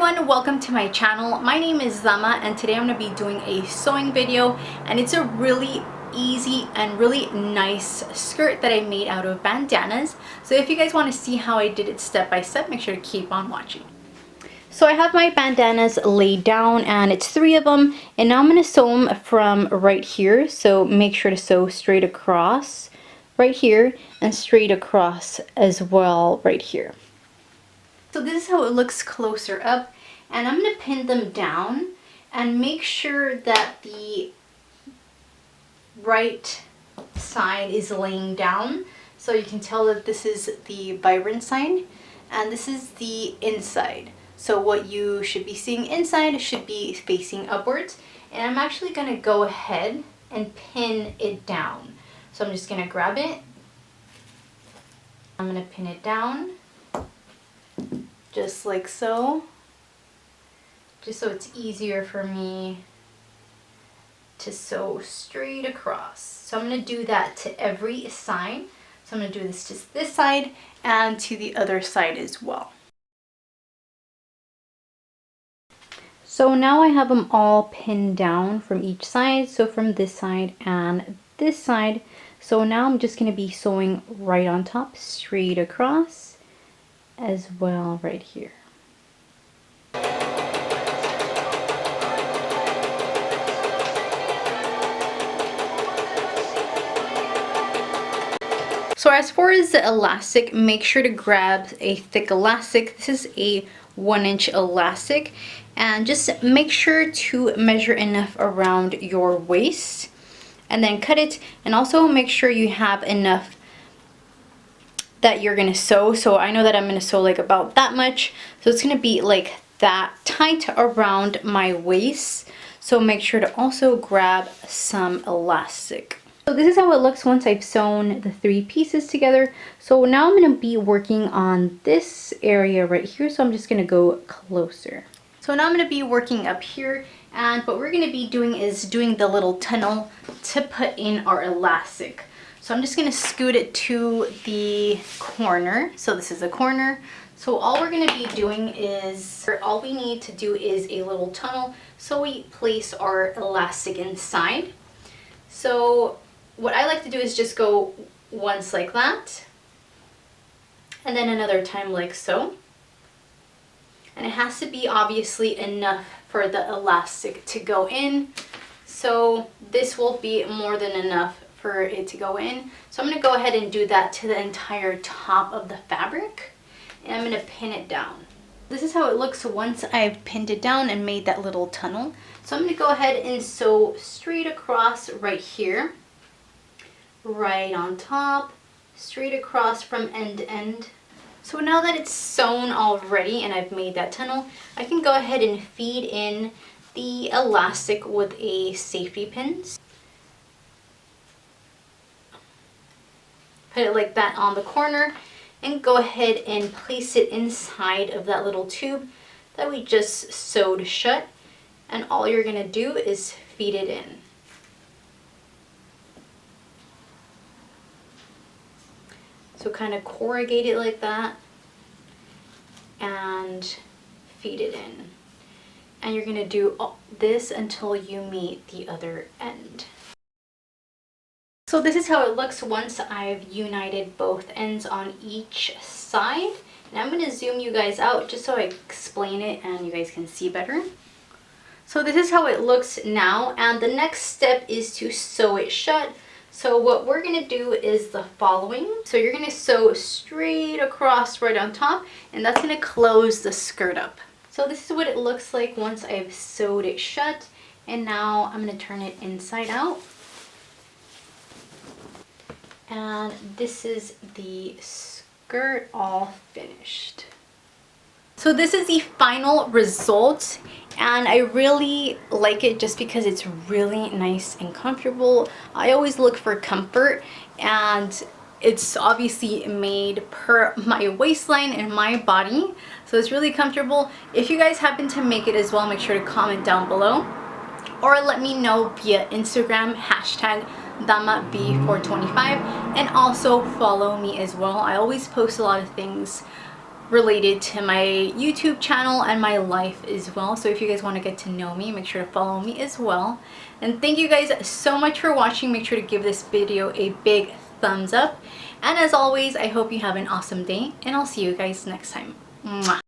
everyone, welcome to my channel. My name is Zama and today I'm going to be doing a sewing video, and it's a really easy and really nice skirt that I made out of bandanas. So if you guys want to see how I did it step by step, make sure to keep on watching. So I have my bandanas laid down and it's 3 of them, and now I'm going to sew them from right here. So make sure to sew straight across right here and straight across as well right here. So this is how it looks closer up, and I'm going to pin them down and make sure that the right side is laying down. So you can tell that this is the vibrant side and this is the inside. So what you should be seeing inside should be facing upwards, and I'm actually going to go ahead and pin it down. So I'm just going to grab it. I'm going to pin it down. Just like so, just so it's easier for me to sew straight across. So I'm going to do that to every side. So I'm going to do this to this side and to the other side as well. So now I have them all pinned down from each side, so from this side and this side. So now I'm just going to be sewing right on top, straight across as well right here. So as far as the elastic, make sure to grab a thick elastic. This is a 1-inch elastic, and just make sure to measure enough around your waist and then cut it, and also make sure you have enough that you're gonna sew. So I know that I'm gonna sew like about that much, so it's gonna be like that tight around my waist. So make sure to also grab some elastic. So this is how it looks once I've sewn the 3 pieces together. So now I'm gonna be working on this area right here, so I'm just gonna go closer. So now I'm gonna be working up here, and what we're gonna be doing is doing the little tunnel to put in our elastic. So I'm just going to scoot it to the corner. So this is the corner. So all we're going to be doing is, all we need to do is a little tunnel. So we place our elastic inside. So what I like to do is just go once like that, and then another time like so. And it has to be obviously enough for the elastic to go in. So this will be more than enough for it to go in. So I'm going to go ahead and do that to the entire top of the fabric, and I'm going to pin it down. This is how it looks once I've pinned it down and made that little tunnel. So I'm going to go ahead and sew straight across right here, right on top, straight across from end to end. So now that it's sewn already and I've made that tunnel, I can go ahead and feed in the elastic with a safety pins. Put it like that on the corner and go ahead and place it inside of that little tube that we just sewed shut, and all you're going to do is feed it in. So kind of corrugate it like that and feed it in. And you're going to do this until you meet the other end. So this is how it looks once I've united both ends on each side. And I'm going to zoom you guys out just so I explain it and you guys can see better. So this is how it looks now, and the next step is to sew it shut. So what we're going to do is the following. So you're going to sew straight across right on top, and that's going to close the skirt up. So this is what it looks like once I've sewed it shut, and now I'm going to turn it inside out. And this is the skirt all finished. So this is the final result, and I really like it just because it's really nice and comfortable. I always look for comfort, and it's obviously made per my waistline and my body, so it's really comfortable. If you guys happen to make it as well, make sure to comment down below or let me know via Instagram, hashtag DamaV425, and also follow me as well. I always post a lot of things related to my YouTube channel and my life as well. So if you guys want to get to know me, make sure to follow me as well. And thank you guys so much for watching. Make sure to give this video a big thumbs up. And as always, I hope you have an awesome day, and I'll see you guys next time. Mwah.